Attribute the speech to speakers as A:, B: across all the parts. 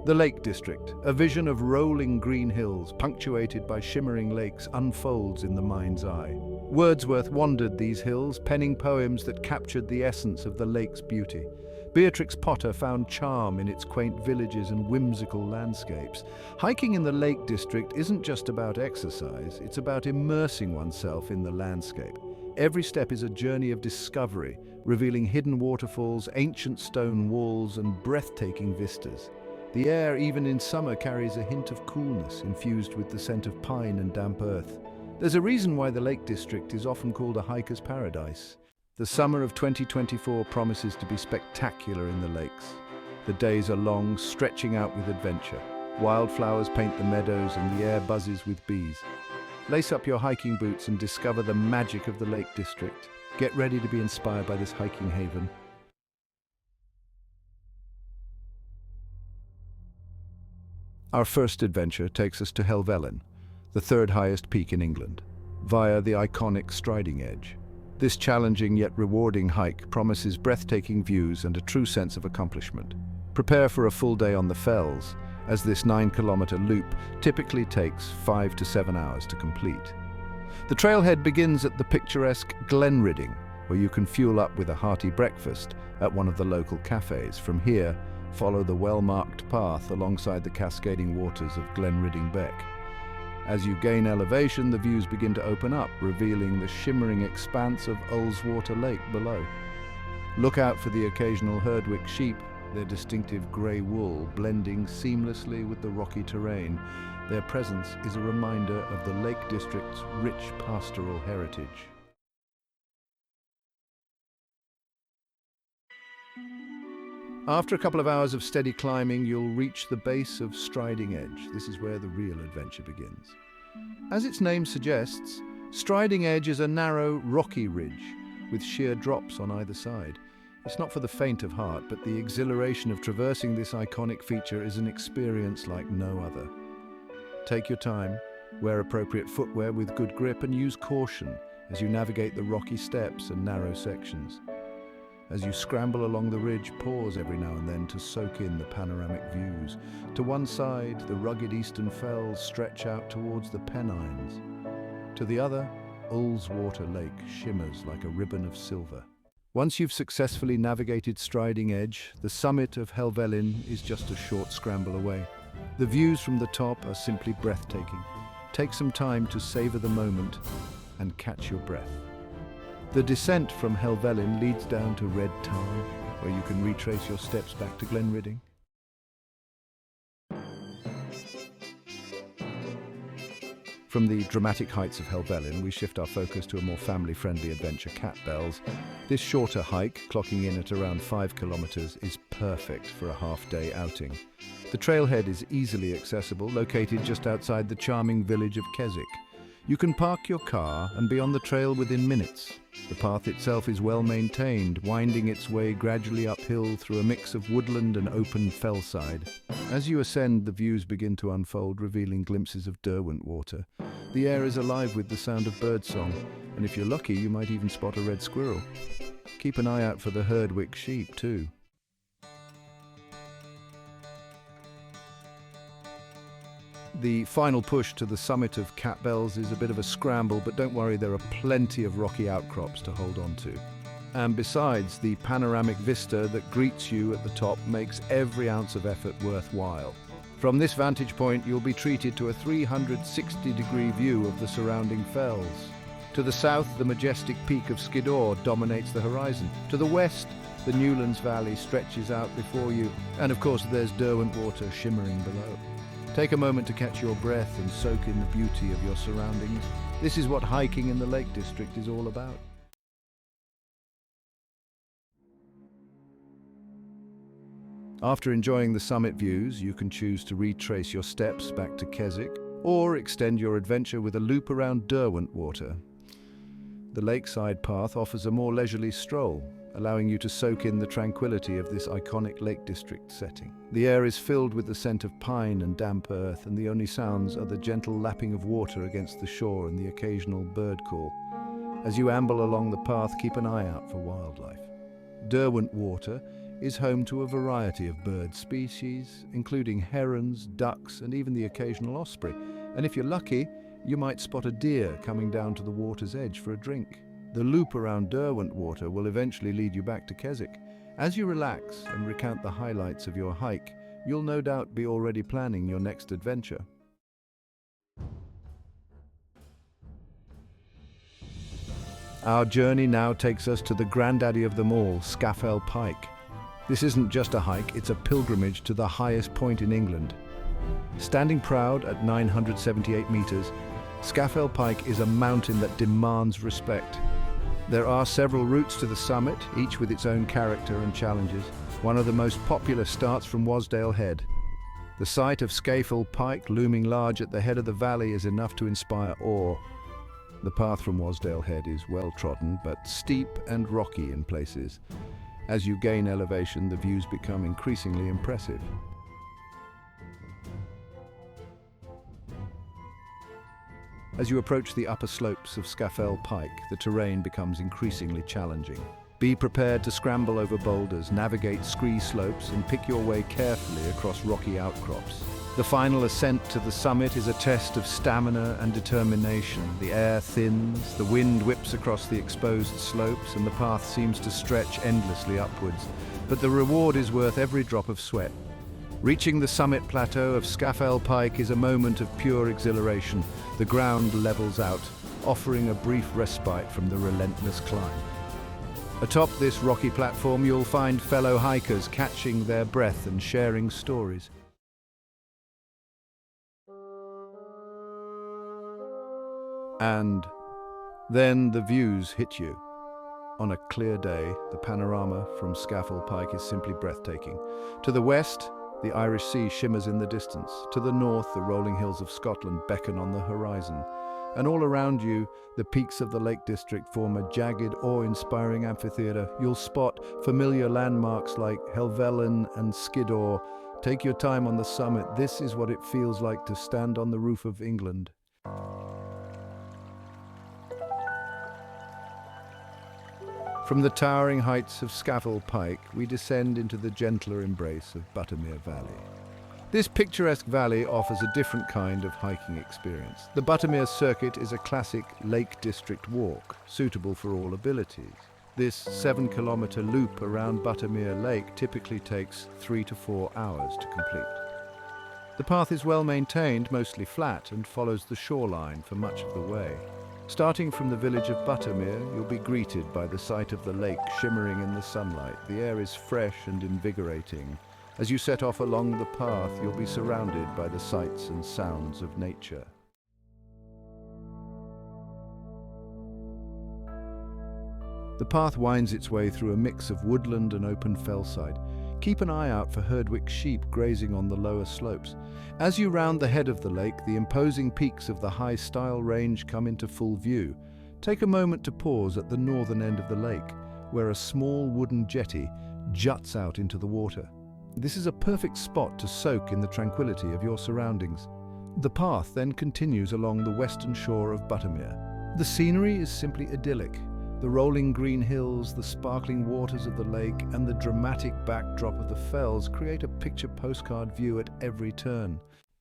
A: The Lake District, a vision of rolling green hills punctuated by shimmering lakes, unfolds in the mind's eye. Wordsworth wandered these hills, penning poems that captured the essence of the lake's beauty. Beatrix Potter found charm in its quaint villages and whimsical landscapes. Hiking in the Lake District isn't just about exercise, it's about immersing oneself in the landscape. Every step is a journey of discovery, revealing hidden waterfalls, ancient stone walls, and breathtaking vistas. The air, even in summer, carries a hint of coolness, infused with the scent of pine and damp earth. There's a reason why the Lake District is often called a hiker's paradise. The summer of 2024 promises to be spectacular in the lakes. The days are long, stretching out with adventure. Wildflowers paint the meadows and the air buzzes with bees. Lace up your hiking boots and discover the magic of the Lake District. Get ready to be inspired by this hiking haven. Our first adventure takes us to Helvellyn, the third highest peak in England, via the iconic Striding Edge. This challenging yet rewarding hike promises breathtaking views and a true sense of accomplishment. Prepare for a full day on the fells, as this 9-kilometre loop typically takes 5 to 7 hours to complete. The trailhead begins at the picturesque Glenridding, where you can fuel up with a hearty breakfast at one of the local cafes. From here, follow the well-marked path alongside the cascading waters of Glenridding Beck. As you gain elevation, the views begin to open up, revealing the shimmering expanse of Ullswater Lake below. Look out for the occasional Herdwick sheep, their distinctive grey wool blending seamlessly with the rocky terrain. Their presence is a reminder of the Lake District's rich pastoral heritage. After a couple of hours of steady climbing, you'll reach the base of Striding Edge. This is where the real adventure begins. As its name suggests, Striding Edge is a narrow, rocky ridge with sheer drops on either side. It's not for the faint of heart, but the exhilaration of traversing this iconic feature is an experience like no other. Take your time, wear appropriate footwear with good grip, and use caution as you navigate the rocky steps and narrow sections. As you scramble along the ridge, pause every now and then to soak in the panoramic views. To one side, the rugged eastern fells stretch out towards the Pennines. To the other, Ullswater Lake shimmers like a ribbon of silver. Once you've successfully navigated Striding Edge, the summit of Helvellyn is just a short scramble away. The views from the top are simply breathtaking. Take some time to savor the moment and catch your breath. The descent from Helvellyn leads down to Red Tarn, where you can retrace your steps back to Glenridding. From the dramatic heights of Helvellyn, we shift our focus to a more family-friendly adventure, Cat Bells. This shorter hike, clocking in at around 5 kilometres, is perfect for a half-day outing. The trailhead is easily accessible, located just outside the charming village of Keswick. You can park your car and be on the trail within minutes. The path itself is well maintained, winding its way gradually uphill through a mix of woodland and open fellside. As you ascend, the views begin to unfold, revealing glimpses of Derwent water. The air is alive with the sound of birdsong, and if you're lucky, you might even spot a red squirrel. Keep an eye out for the Herdwick sheep, too. The final push to the summit of Cat Bells is a bit of a scramble, but don't worry, there are plenty of rocky outcrops to hold on to. And besides, the panoramic vista that greets you at the top makes every ounce of effort worthwhile. From this vantage point, you'll be treated to a 360-degree view of the surrounding fells. To the south, the majestic peak of Skiddaw dominates the horizon. To the west, the Newlands Valley stretches out before you. And of course, there's Derwent water shimmering below. Take a moment to catch your breath and soak in the beauty of your surroundings. This is what hiking in the Lake District is all about. After enjoying the summit views, you can choose to retrace your steps back to Keswick or extend your adventure with a loop around Derwent water. The lakeside path offers a more leisurely stroll, allowing you to soak in the tranquility of this iconic Lake District setting. The air is filled with the scent of pine and damp earth, and the only sounds are the gentle lapping of water against the shore and the occasional bird call. As you amble along the path, keep an eye out for wildlife. Derwent water is home to a variety of bird species, including herons, ducks, and even the occasional osprey. And if you're lucky, you might spot a deer coming down to the water's edge for a drink. The loop around Derwent Water will eventually lead you back to Keswick. As you relax and recount the highlights of your hike, you'll no doubt be already planning your next adventure. Our journey now takes us to the granddaddy of them all, Scafell Pike. This isn't just a hike, it's a pilgrimage to the highest point in England. Standing proud at 978 metres, Scafell Pike is a mountain that demands respect. There are several routes to the summit, each with its own character and challenges. One of the most popular starts from Wasdale Head. The sight of Scafell Pike looming large at the head of the valley is enough to inspire awe. The path from Wasdale Head is well-trodden, but steep and rocky in places. As you gain elevation, the views become increasingly impressive. As you approach the upper slopes of Scafell Pike, the terrain becomes increasingly challenging. Be prepared to scramble over boulders, navigate scree slopes, and pick your way carefully across rocky outcrops. The final ascent to the summit is a test of stamina and determination. The air thins, the wind whips across the exposed slopes, and the path seems to stretch endlessly upwards. But the reward is worth every drop of sweat. Reaching the summit plateau of Scafell Pike is a moment of pure exhilaration. The ground levels out, offering a brief respite from the relentless climb. Atop this rocky platform, you'll find fellow hikers catching their breath and sharing stories. And then the views hit you. On a clear day, the panorama from Scafell Pike is simply breathtaking. To the west, the Irish Sea shimmers in the distance. To the north, the rolling hills of Scotland beckon on the horizon. And all around you, the peaks of the Lake District form a jagged, awe-inspiring amphitheatre. You'll spot familiar landmarks like Helvellyn and Skiddaw. Take your time on the summit. This is what it feels like to stand on the roof of England. From the towering heights of Scafell Pike, we descend into the gentler embrace of Buttermere Valley. This picturesque valley offers a different kind of hiking experience. The Buttermere Circuit is a classic Lake District walk, suitable for all abilities. This 7-kilometre loop around Buttermere Lake typically takes 3 to 4 hours to complete. The path is well maintained, mostly flat, and follows the shoreline for much of the way. Starting from the village of Buttermere, you'll be greeted by the sight of the lake shimmering in the sunlight. The air is fresh and invigorating. As you set off along the path, you'll be surrounded by the sights and sounds of nature. The path winds its way through a mix of woodland and open fellside. Keep an eye out for Herdwick sheep grazing on the lower slopes. As you round the head of the lake, the imposing peaks of the High Stile Range come into full view. Take a moment to pause at the northern end of the lake, where a small wooden jetty juts out into the water. This is a perfect spot to soak in the tranquility of your surroundings. The path then continues along the western shore of Buttermere. The scenery is simply idyllic. The rolling green hills, the sparkling waters of the lake, and the dramatic backdrop of the fells create a picture postcard view at every turn.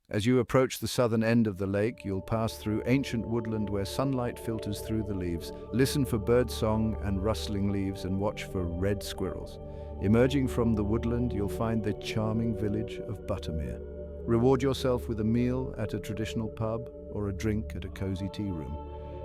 A: As you approach the southern end of the lake, you'll pass through ancient woodland where sunlight filters through the leaves. Listen for birdsong and rustling leaves and watch for red squirrels. Emerging from the woodland, you'll find the charming village of Buttermere. Reward yourself with a meal at a traditional pub or a drink at a cozy tea room.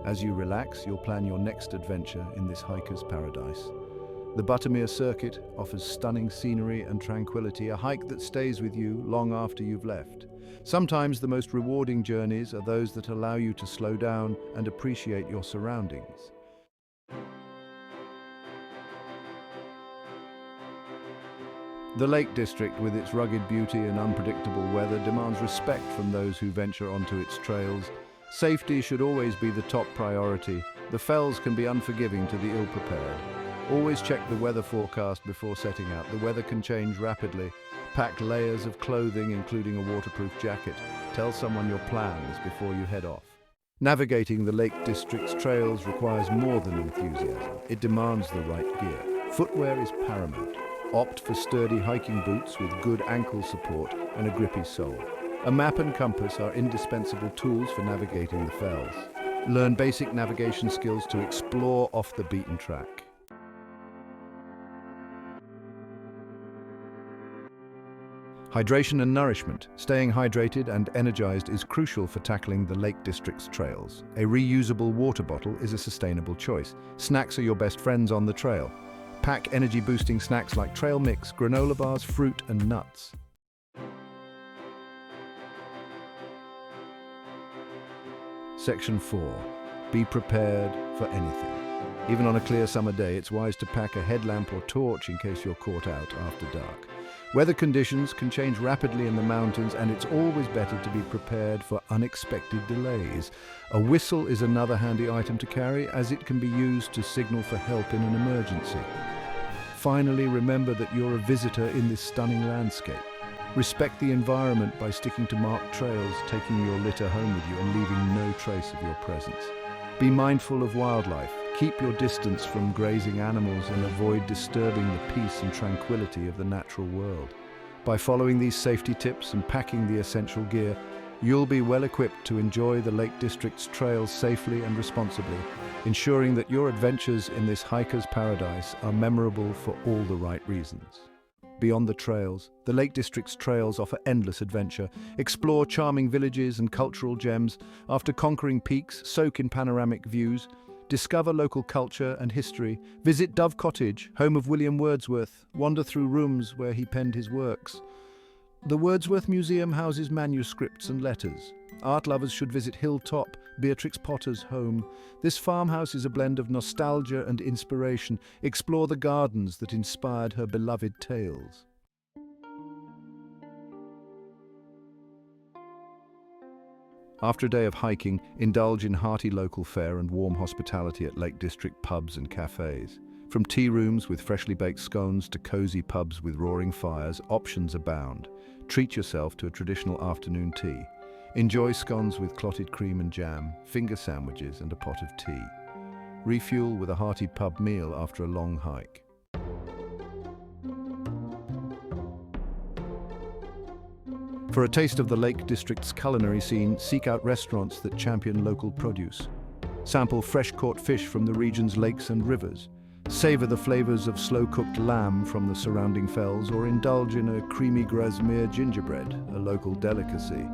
A: As you relax, you'll plan your next adventure in this hiker's paradise. The Buttermere Circuit offers stunning scenery and tranquility, a hike that stays with you long after you've left. Sometimes the most rewarding journeys are those that allow you to slow down and appreciate your surroundings. The Lake District, with its rugged beauty and unpredictable weather, demands respect from those who venture onto its trails. Safety should always be the top priority. The fells can be unforgiving to the ill-prepared. Always check the weather forecast before setting out. The weather can change rapidly. Pack layers of clothing, including a waterproof jacket. Tell someone your plans before you head off. Navigating the Lake District's trails requires more than enthusiasm. It demands the right gear. Footwear is paramount. opt for sturdy hiking boots with good ankle support and a grippy sole. A map and compass are indispensable tools for navigating the fells. Learn basic navigation skills to explore off the beaten track. Hydration and nourishment. Staying hydrated and energized is crucial for tackling the Lake District's trails. A reusable water bottle is a sustainable choice. Snacks are your best friends on the trail. Pack energy-boosting snacks like trail mix, granola bars, fruit, and nuts. Section 4. Be prepared for anything. Even on a clear summer day, it's wise to pack a headlamp or torch in case you're caught out after dark. Weather conditions can change rapidly in the mountains, and it's always better to be prepared for unexpected delays. A whistle is another handy item to carry, as it can be used to signal for help in an emergency. Finally, remember that you're a visitor in this stunning landscape. Respect the environment by sticking to marked trails, taking your litter home with you, and leaving no trace of your presence. Be mindful of wildlife. Keep your distance from grazing animals and avoid disturbing the peace and tranquility of the natural world. By following these safety tips and packing the essential gear, you'll be well equipped to enjoy the Lake District's trails safely and responsibly, ensuring that your adventures in this hiker's paradise are memorable for all the right reasons. Beyond the trails, the Lake District's trails offer endless adventure. Explore charming villages and cultural gems. After conquering peaks, soak in panoramic views. Discover local culture and history. Visit Dove Cottage, home of William Wordsworth. Wander through rooms where he penned his works. The Wordsworth Museum houses manuscripts and letters. Art lovers should visit Hilltop, Beatrix Potter's home. This farmhouse is a blend of nostalgia and inspiration. Explore the gardens that inspired her beloved tales. After a day of hiking, indulge in hearty local fare and warm hospitality at Lake District pubs and cafes. From tea rooms with freshly baked scones to cozy pubs with roaring fires, options abound. Treat yourself to a traditional afternoon tea. Enjoy scones with clotted cream and jam, finger sandwiches and a pot of tea. Refuel with a hearty pub meal after a long hike. For a taste of the Lake District's culinary scene, seek out restaurants that champion local produce. Sample fresh-caught fish from the region's lakes and rivers. Savor the flavors of slow-cooked lamb from the surrounding fells, or indulge in a creamy Grasmere gingerbread, a local delicacy.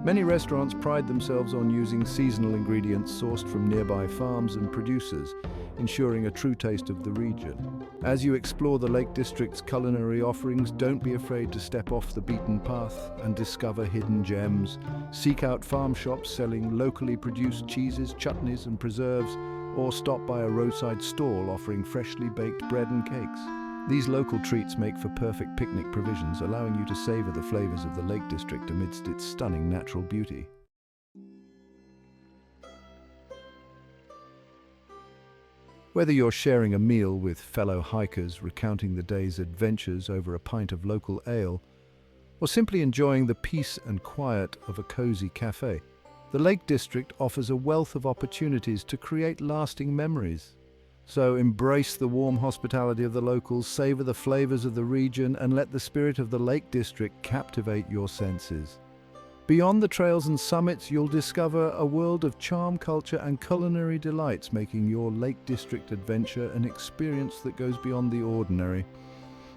A: Many restaurants pride themselves on using seasonal ingredients sourced from nearby farms and producers, ensuring a true taste of the region. As you explore the Lake District's culinary offerings, don't be afraid to step off the beaten path and discover hidden gems. Seek out farm shops selling locally produced cheeses, chutneys and preserves, or stop by a roadside stall offering freshly baked bread and cakes. These local treats make for perfect picnic provisions, allowing you to savor the flavors of the Lake District amidst its stunning natural beauty. Whether you're sharing a meal with fellow hikers, recounting the day's adventures over a pint of local ale, or simply enjoying the peace and quiet of a cozy cafe, the Lake District offers a wealth of opportunities to create lasting memories. So embrace the warm hospitality of the locals, savor the flavors of the region, and let the spirit of the Lake District captivate your senses. Beyond the trails and summits, you'll discover a world of charm, culture, and culinary delights, making your Lake District adventure an experience that goes beyond the ordinary.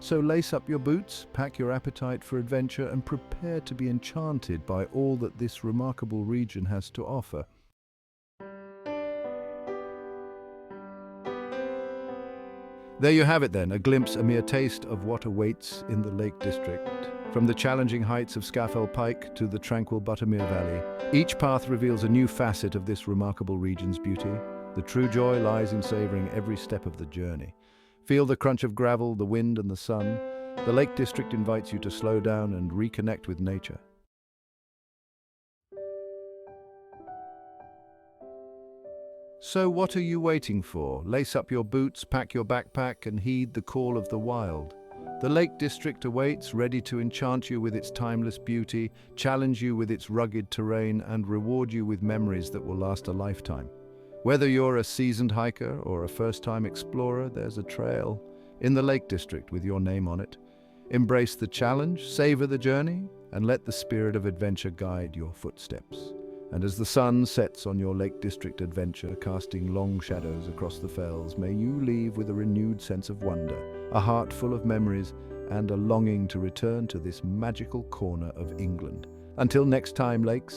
A: So lace up your boots, pack your appetite for adventure, and prepare to be enchanted by all that this remarkable region has to offer. There you have it then, a glimpse, a mere taste of what awaits in the Lake District. From the challenging heights of Scafell Pike to the tranquil Buttermere Valley, each path reveals a new facet of this remarkable region's beauty. The true joy lies in savoring every step of the journey. Feel the crunch of gravel, the wind and the sun. The Lake District invites you to slow down and reconnect with nature. So what are you waiting for? Lace up your boots, pack your backpack, and heed the call of the wild. The Lake District awaits, ready to enchant you with its timeless beauty, challenge you with its rugged terrain, and reward you with memories that will last a lifetime. Whether you're a seasoned hiker or a first-time explorer, there's a trail. in the Lake District with your name on it. Embrace the challenge, savor the journey, and let the spirit of adventure guide your footsteps. And as the sun sets on your Lake District adventure, casting long shadows across the fells, may you leave with a renewed sense of wonder, a heart full of memories, and a longing to return to this magical corner of England. Until next time, Lakes,